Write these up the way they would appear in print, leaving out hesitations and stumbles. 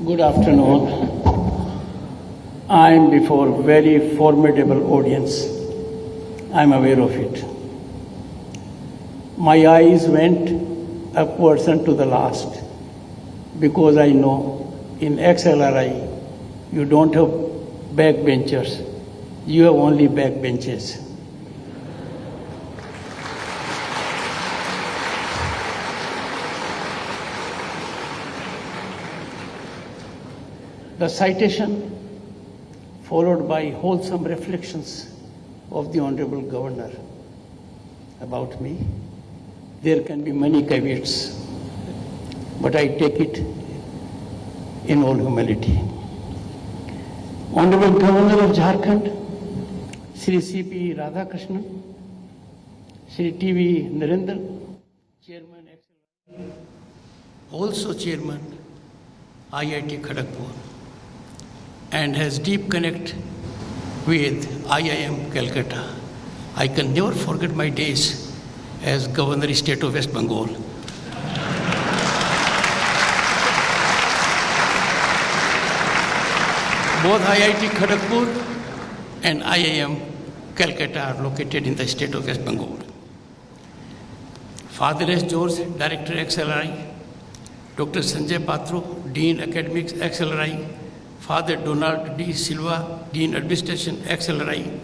Good afternoon. I am before very formidable audience. I am aware of it. My eyes went upwards and to the last because I know in XLRI you don't have backbenchers, you have only backbenches. The citation followed by wholesome reflections of the Honorable Governor about me. There can be many caveats, but I take it in all humility. Honorable Governor of Jharkhand, Shri C.P. Radhakrishnan, Shri T.V. Narendra, Chairman XLRI, also Chairman IIT Kharagpur, and has deep connect with IIM Calcutta. I can never forget my days as Governor State of West Bengal. Both IIT Kharagpur and IIM Calcutta are located in the state of West Bengal. Father S. George, Director XLRI, Dr. Sanjay Patro, Dean Academics XLRI, Father Donald D. Silva, Dean Administration XLRI,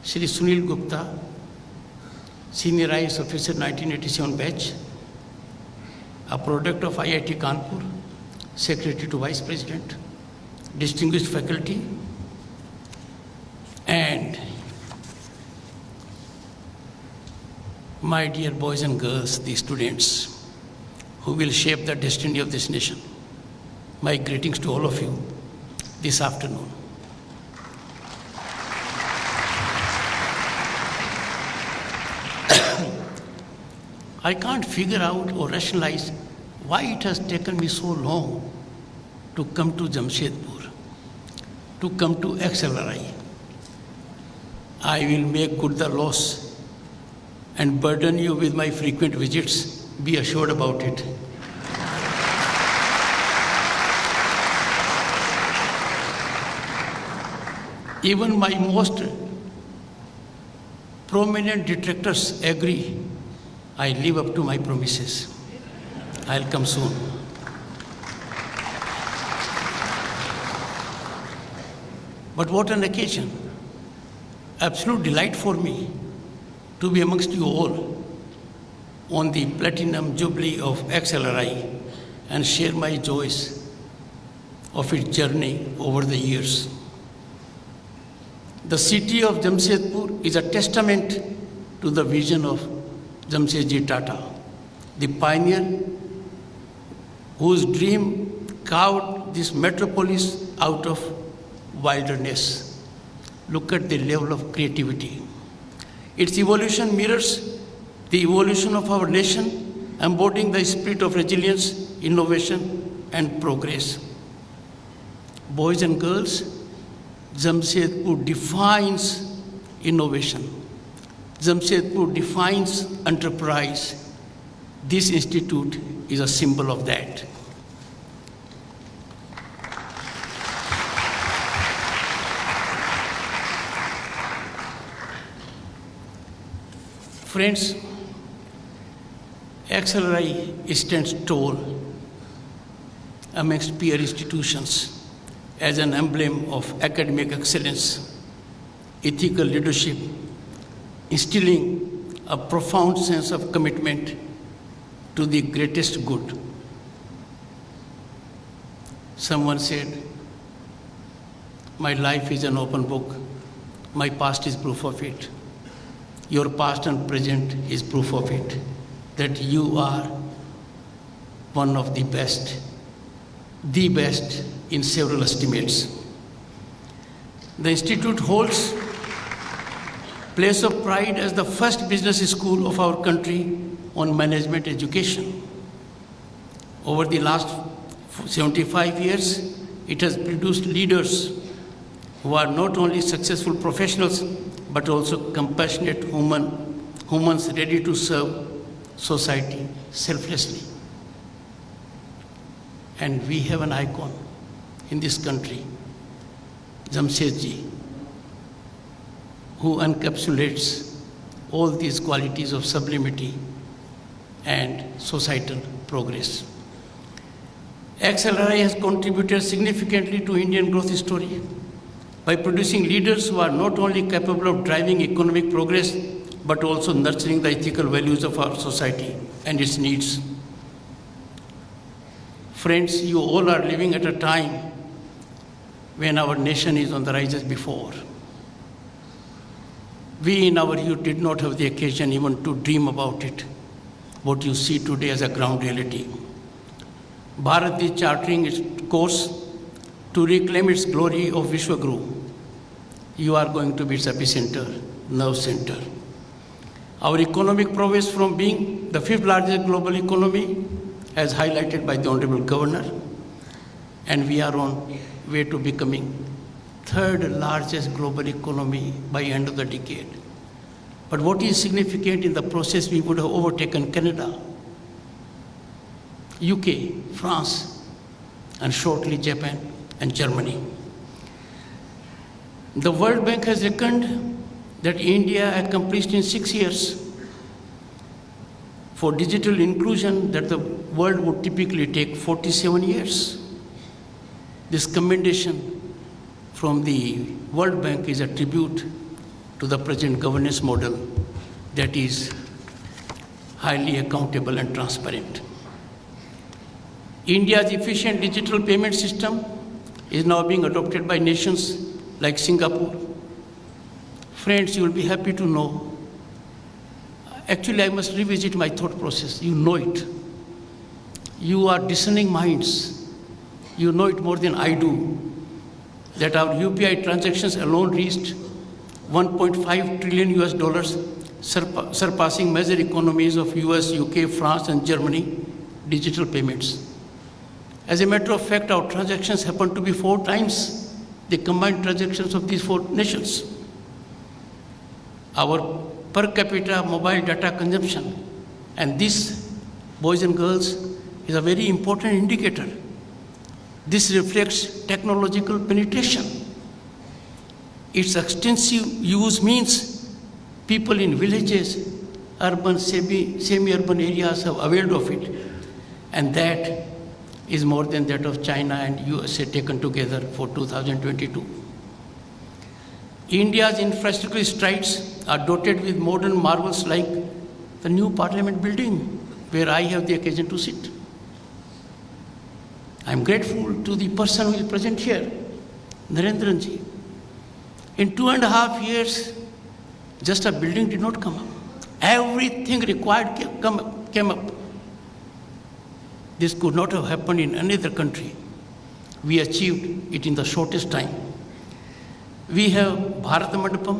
Shri Sunil Gupta, Senior IAS Officer 1987 batch, a product of IIT Kanpur, Secretary to Vice President, distinguished faculty, and my dear boys and girls, the students who will shape the destiny of this nation. My greetings to all of you this afternoon. I can't figure out or rationalize why it has taken me so long to come to Jamshedpur, to come to XLRI. I will make good the loss and burden you with my frequent visits. Be assured about it. Even my most prominent detractors agree I live up to my promises. I'll come soon. But what an occasion. Absolute delight for me to be amongst you all on the Platinum Jubilee of XLRI and share my joys of its journey over the years. The city of Jamshedpur is a testament to the vision of Jamshedji Tata, the pioneer whose dream carved this metropolis out of wilderness. Look at the level of creativity. Its evolution mirrors the evolution of our nation, embodying the spirit of resilience, innovation, and progress. Boys and girls, Jamshedpur defines innovation. Jamshedpur defines enterprise. This institute is a symbol of that. Friends, XLRI stands tall amongst peer institutions as an emblem of academic excellence, ethical leadership, instilling a profound sense of commitment to the greatest good. Someone said, my life is an open book. My past is proof of it. Your past and present is proof of it, that you are one of the best in several estimates. The institute holds place of pride as the first business school of our country on management education. Over the last 75 years, it has produced leaders who are not only successful professionals, but also compassionate humans ready to serve society selflessly. And we have an icon in this country, Jamshedji, who encapsulates all these qualities of sublimity and societal progress. XLRI has contributed significantly to Indian growth story by producing leaders who are not only capable of driving economic progress, but also nurturing the ethical values of our society and its needs. Friends, you all are living at a time when our nation is on the rise as before. We in our youth did not have the occasion even to dream about it, what you see today as a ground reality. Bharat is charting its course to reclaim its glory of Vishwaguru. You are going to be its epicenter, nerve center. Our economic progress from being the 5th largest global economy, as highlighted by the Honorable Governor, and we are on way to becoming 3rd largest global economy by end of the decade. But what is significant in the process, we would have overtaken Canada, UK, France, and shortly Japan and Germany. The World Bank has reckoned that India accomplished in 6 years for digital inclusion that the world would typically take 47 years. This commendation from the World Bank is a tribute to the present governance model that is highly accountable and transparent. India's efficient digital payment system is now being adopted by nations like Singapore. Friends, you will be happy to know. Actually, I must revisit my thought process. You know it. You are discerning minds. You know it more than I do, that our UPI transactions alone reached $1.5 trillion US dollars, surpassing major economies of US, UK, France, and Germany digital payments. As a matter of fact, our transactions happen to be 4 times the combined transactions of these 4 nations. Our per capita mobile data consumption, and this, boys and girls, is a very important indicator. This reflects technological penetration. Its extensive use means people in villages, urban, semi-urban areas have availed of it, and that is more than that of China and USA taken together for 2022. India's infrastructure strides are dotted with modern marvels like the new parliament building, where I have the occasion to sit. I am grateful to the person who is present here, Narendranji. In 2.5 years, just a building did not come up. Everything required came up. This could not have happened in any other country. We achieved it in the shortest time. We have Bharat Mandapam,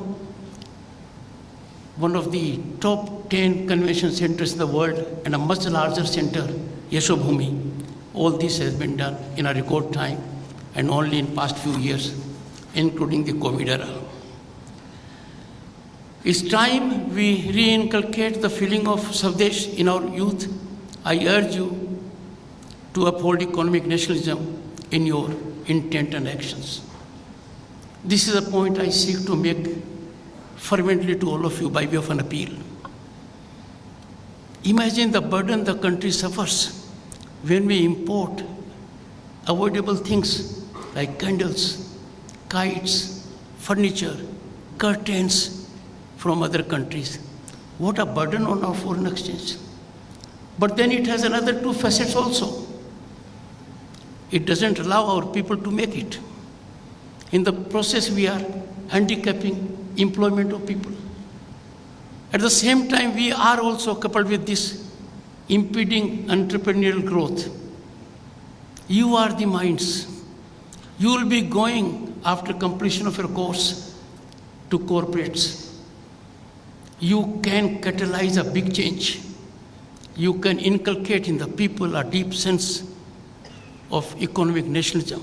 one of the top 10 convention centers in the world, and a much larger center, Yashobhumi. All this has been done in a record time and only in past few years, including the COVID era. It's time we reinculcate the feeling of Swadesh in our youth. I urge you to uphold economic nationalism in your intent and actions. This is a point I seek to make fervently to all of you by way of an appeal. Imagine the burden the country suffers when we import avoidable things like candles, kites, furniture, curtains from other countries. What a burden on our foreign exchange. But then it has another 2 facets also. It doesn't allow our people to make it. In the process, we are handicapping employment of people. At the same time, we are also coupled with this impeding entrepreneurial growth. You are the minds. You will be going after completion of your course to corporates. You can catalyze a big change. You can inculcate in the people a deep sense of economic nationalism.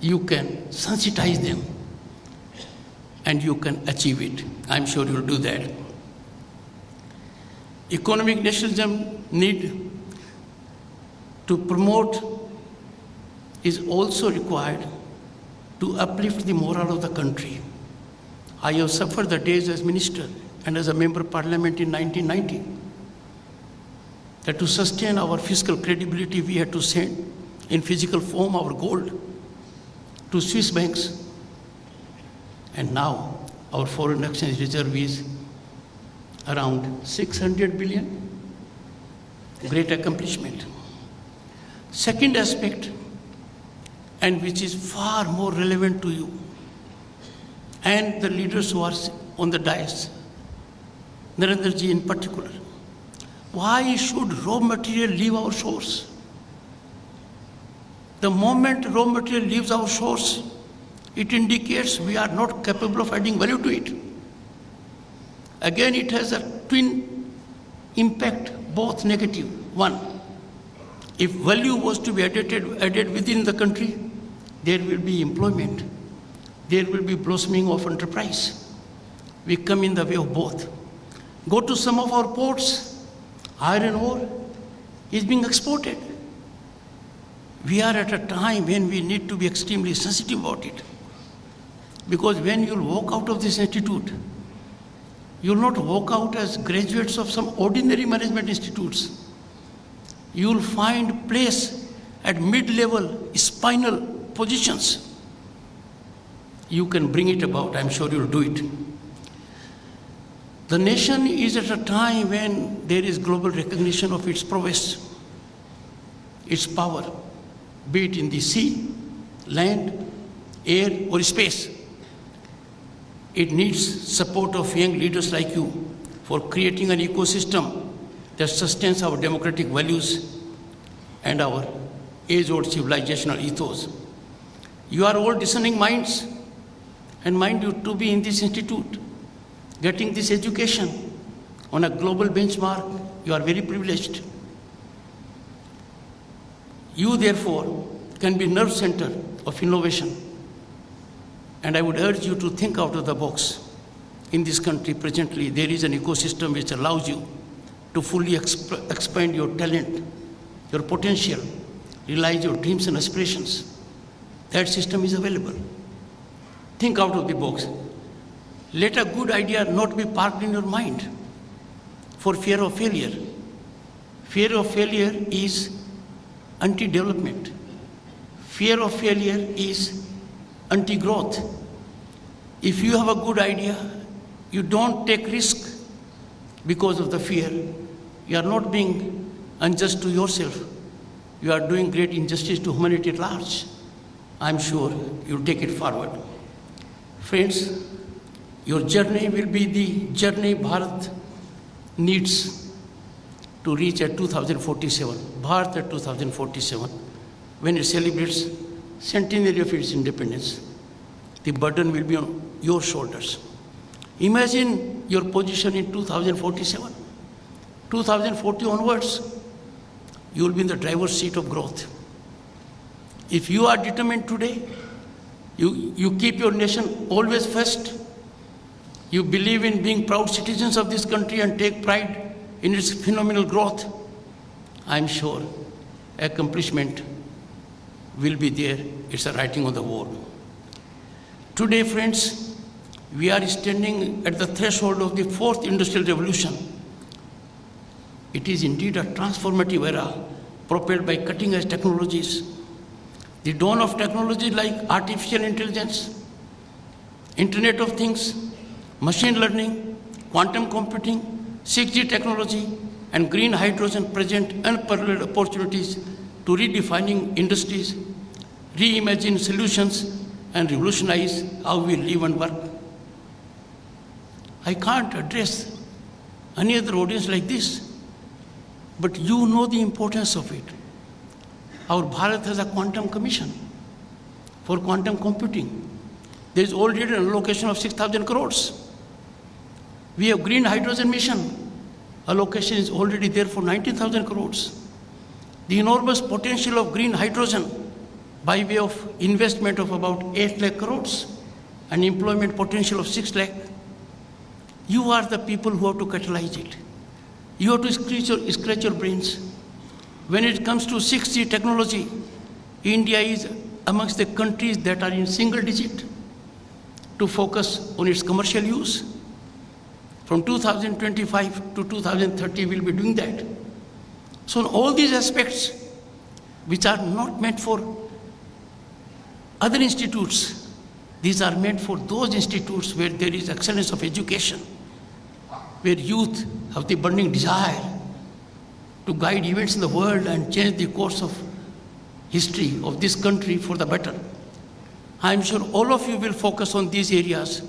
You can sensitize them, and you can achieve it. I'm sure you'll do that. Economic nationalism need to promote is also required to uplift the morale of the country. I have suffered the days as minister and as a member of parliament in 1990 that to sustain our fiscal credibility, we had to send in physical form our gold to Swiss banks. And now our foreign exchange reserve is around 600 billion. Great accomplishment. Second aspect, and which is far more relevant to you and the leaders who are on the dais, Narendra ji in particular. Why should raw material leave our shores? The moment raw material leaves our shores, it indicates we are not capable of adding value to it. Again, it has a twin impact, both negative. One, if value was to be added within the country, there will be employment. There will be blossoming of enterprise. We come in the way of both. Go to some of our ports, iron ore is being exported. We are at a time when we need to be extremely sensitive about it. Because when you'll walk out of this institute, you'll not walk out as graduates of some ordinary management institutes. You'll find place at mid-level spinal positions. You can bring it about, I'm sure you'll do it. The nation is at a time when there is global recognition of its prowess, its power, be it in the sea, land, air, or space. It needs support of young leaders like you for creating an ecosystem that sustains our democratic values and our age-old civilizational ethos. You are all discerning minds, and mind you, to be in this institute, getting this education on a global benchmark, you are very privileged. You, therefore, can be nerve center of innovation. And I would urge you to think out of the box. In this country, presently, there is an ecosystem which allows you to fully expand your talent, your potential, realize your dreams and aspirations. That system is available. Think out of the box. Let a good idea not be parked in your mind for fear of failure. Fear of failure is anti-development. Fear of failure is anti-growth. If you have a good idea, you don't take risk because of the fear. You are not being unjust to yourself. You are doing great injustice to humanity at large. I'm sure you'll take it forward. Friends, your journey will be the journey Bharat needs to reach at 2047. Bharat at 2047, when it celebrates centenary of its independence. The burden will be on your shoulders. Imagine your position in 2047. 2040 onwards, you will be in the driver's seat of growth. If you are determined today, you keep your nation always first, you believe in being proud citizens of this country and take pride in its phenomenal growth, I'm sure accomplishment will be there. It's a writing on the wall. Today, friends, we are standing at the threshold of the fourth industrial revolution. It is indeed a transformative era propelled by cutting-edge technologies. The dawn of technology like artificial intelligence, Internet of Things, machine learning, quantum computing, 6G technology, and green hydrogen present unparalleled opportunities to redefining industries, reimagine solutions, and revolutionize how we live and work. I can't address any other audience like this, but you know the importance of it. Our Bharat has a quantum commission for quantum computing. There is already an allocation of 6,000 crores. We have green hydrogen mission. Allocation is already there for 19,000 crores. The enormous potential of green hydrogen by way of investment of about 8 lakh crores and employment potential of 6 lakh. You are the people who have to catalyze it. You have to scratch your brains. When it comes to 6G technology, India is amongst the countries that are in single digit to focus on its commercial use. From 2025 to 2030, we'll be doing that. So in all these aspects, which are not meant for other institutes, these are meant for those institutes where there is excellence of education, where youth have the burning desire to guide events in the world and change the course of history of this country for the better. I am sure all of you will focus on these areas.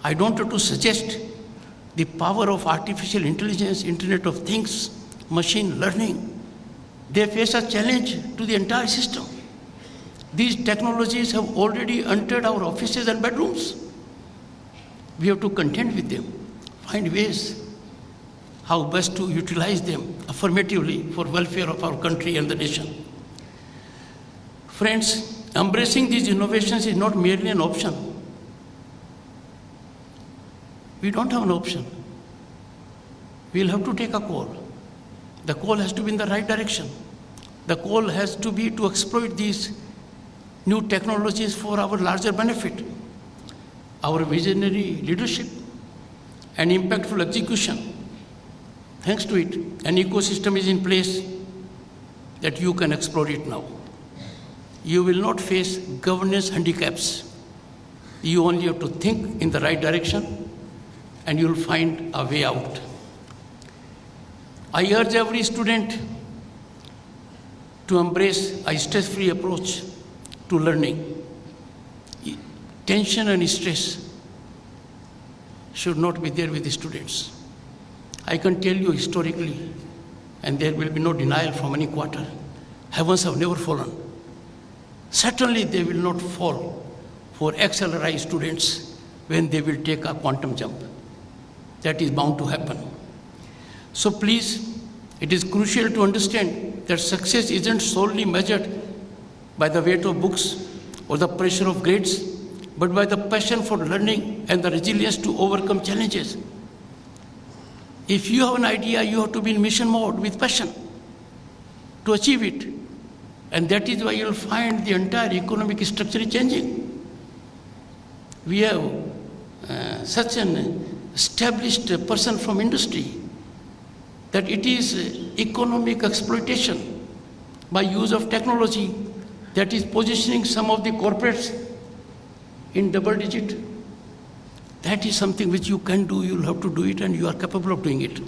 I don't want to suggest the power of artificial intelligence, Internet of Things, machine learning. They face a challenge to the entire system. These technologies have already entered our offices and bedrooms. We have to contend with them, find ways how best to utilize them affirmatively for welfare of our country and the nation. Friends, embracing these innovations is not merely an option. We don't have an option. We'll have to take a call. The call has to be in the right direction. The call has to be to exploit these new technologies for our larger benefit. Our visionary leadership and impactful execution. Thanks to it, an ecosystem is in place that you can explore it now. You will not face governance handicaps. You only have to think in the right direction and you'll find a way out. I urge every student to embrace a stress-free approach to learning. Tension and stress should not be there with the students. I can tell you historically, and there will be no denial from any quarter, heavens have never fallen. Certainly they will not fall for XLRI students when they will take a quantum jump. That is bound to happen. So please, it is crucial to understand that success isn't solely measured by the weight of books or the pressure of grades, but by the passion for learning and the resilience to overcome challenges. If you have an idea, you have to be in mission mode with passion to achieve it. And that is why you'll find the entire economic structure is changing. We have such an established person from industry that it is economic exploitation by use of technology that is positioning some of the corporates in double digit. That is something which you can do, you'll have to do it, and you are capable of doing it.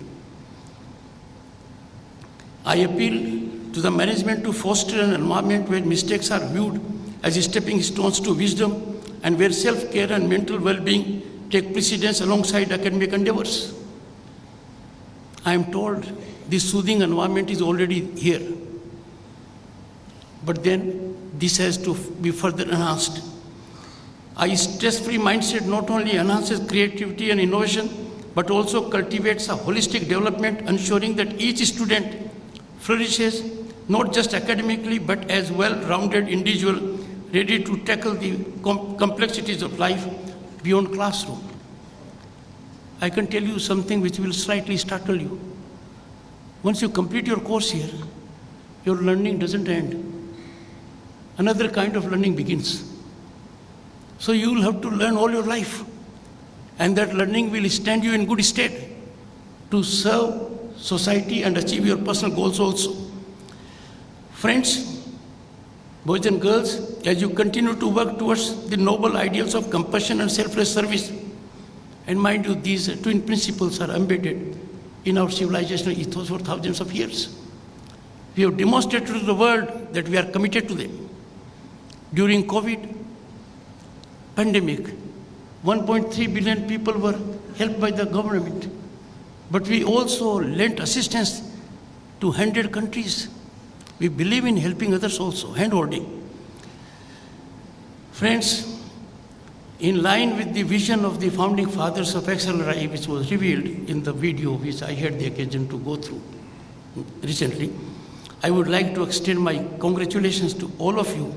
I appeal to the management to foster an environment where mistakes are viewed as stepping stones to wisdom and where self-care and mental well-being take precedence alongside academic endeavors. I am told this soothing environment is already here, but then this has to be further enhanced. A stress-free mindset not only enhances creativity and innovation, but also cultivates a holistic development, ensuring that each student flourishes not just academically, but as well-rounded individual ready to tackle the complexities of life beyond classroom. I can tell you something which will slightly startle you. Once you complete your course here, your learning doesn't end. Another kind of learning begins. So you will have to learn all your life. And that learning will stand you in good stead to serve society and achieve your personal goals also. Friends, boys and girls, as you continue to work towards the noble ideals of compassion and selfless service, and mind you, these twin principles are embedded in our civilizational ethos for thousands of years. We have demonstrated to the world that we are committed to them. During COVID pandemic, 1.3 billion people were helped by the government. But we also lent assistance to 100 countries. We believe in helping others also, hand-holding. Friends, in line with the vision of the founding fathers of XLRI, which was revealed in the video which I had the occasion to go through recently, I would like to extend my congratulations to all of you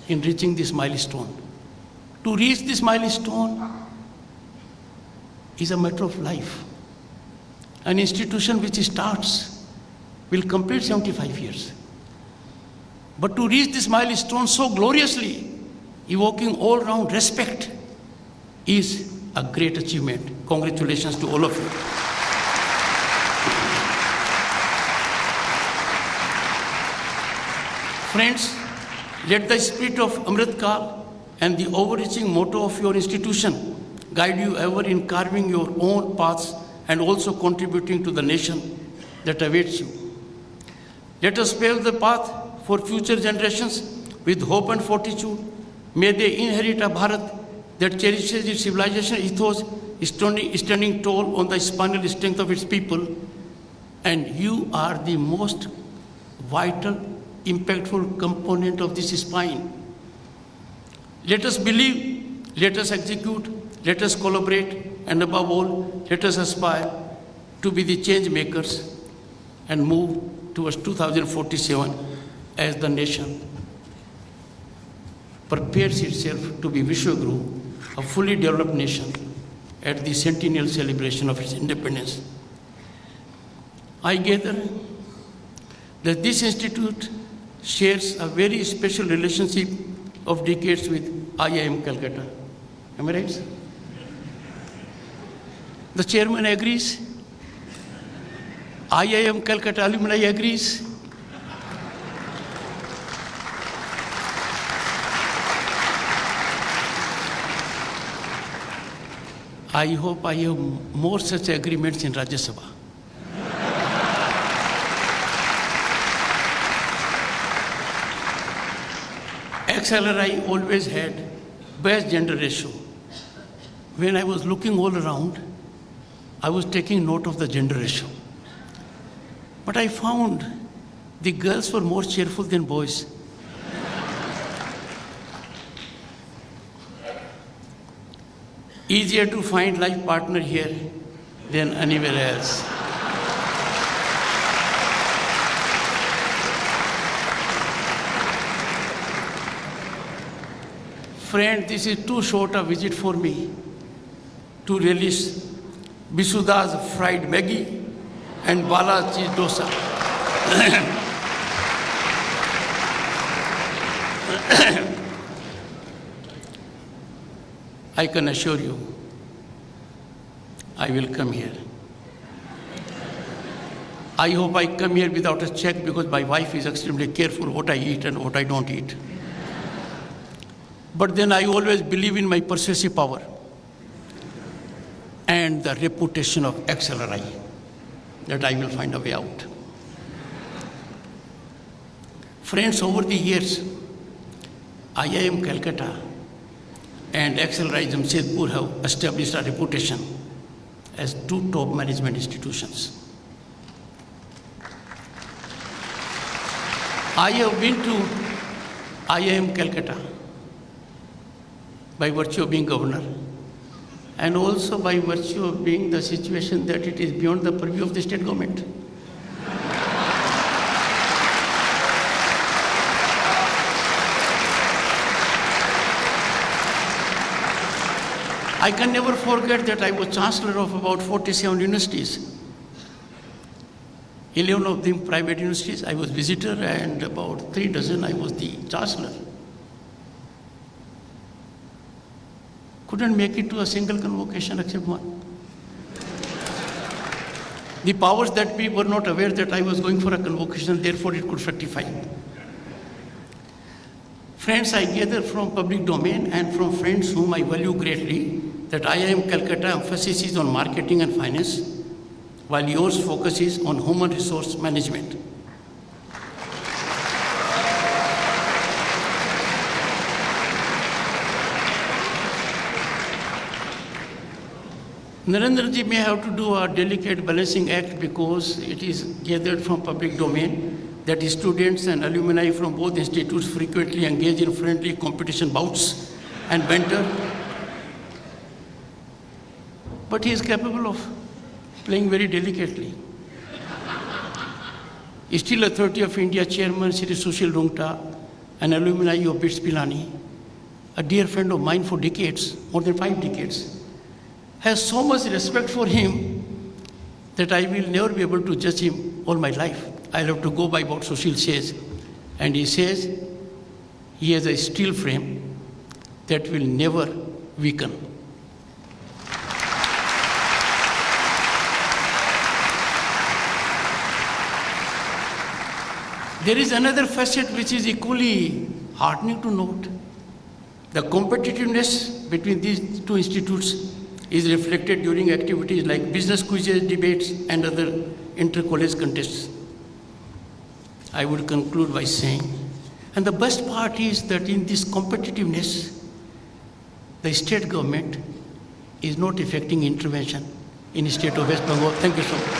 in reaching this milestone. To reach this milestone is a matter of life. An institution which starts will complete 75 years. But to reach this milestone so gloriously, evoking all-round respect, is a great achievement. Congratulations to all of you. Friends, let the spirit of Amrit Kal and the overreaching motto of your institution guide you ever in carving your own paths and also contributing to the nation that awaits you. Let us pave the path for future generations with hope and fortitude. May they inherit a Bharat that cherishes its civilization ethos, standing tall on the spinal strength of its people. And you are the most vital, impactful component of this spine. Let us believe, let us execute, let us collaborate, and above all, let us aspire to be the change makers and move towards 2047 as the nation prepares itself to be Vishwaguru, a fully developed nation, at the centennial celebration of its independence. I gather that this institute shares a very special relationship of decades with IIM Calcutta. Am I right? The chairman agrees. IIM Calcutta alumni agrees. I hope I have more such agreements in Rajya Sabha. XLRI always had best gender ratio. When I was looking all around, I was taking note of the gender ratio. But I found the girls were more cheerful than boys. Easier to find life partner here than anywhere else. Friend, this is too short a visit for me to relish Bisuda's fried Maggie and Bala's cheese dosa. I can assure you, I will come here. I hope I come here without a check because my wife is extremely careful what I eat and what I don't eat. But then I always believe in my persuasive power and the reputation of XLRI, that I will find a way out. Friends, over the years, IIM Calcutta and XLRI Jamshedpur have established a reputation as two top management institutions. I have been to IIM Calcutta by virtue of being governor and also by virtue of being the situation that it is beyond the purview of the state government. I can never forget that I was chancellor of about 47 universities. 11 of them private universities. I was visitor, and about 3 dozen I was the chancellor. Couldn't make it to a single convocation except one. The powers that be were not aware that I was going for a convocation, therefore it could fructify. Friends, I gather from public domain and from friends whom I value greatly that IIM Calcutta emphasis is on marketing and finance, while yours focus is on human resource management. Narendra ji may have to do a delicate balancing act because it is gathered from public domain that students and alumni from both institutes frequently engage in friendly competition bouts and banter. But he is capable of playing very delicately. Steel Authority of India Chairman Shri Sushil Rungta, an alumni of BITS Pilani, a dear friend of mine for decades, more than 5 decades, has so much respect for him that I will never be able to judge him all my life. I'll have to go by what Sushil says. And he says he has a steel frame that will never weaken. There is another facet which is equally heartening to note. The competitiveness between these two institutes is reflected during activities like business quizzes, debates, and other inter-college contests. I would conclude by saying, and the best part is that in this competitiveness, the state government is not effecting intervention in the state of West Bengal. Thank you so much.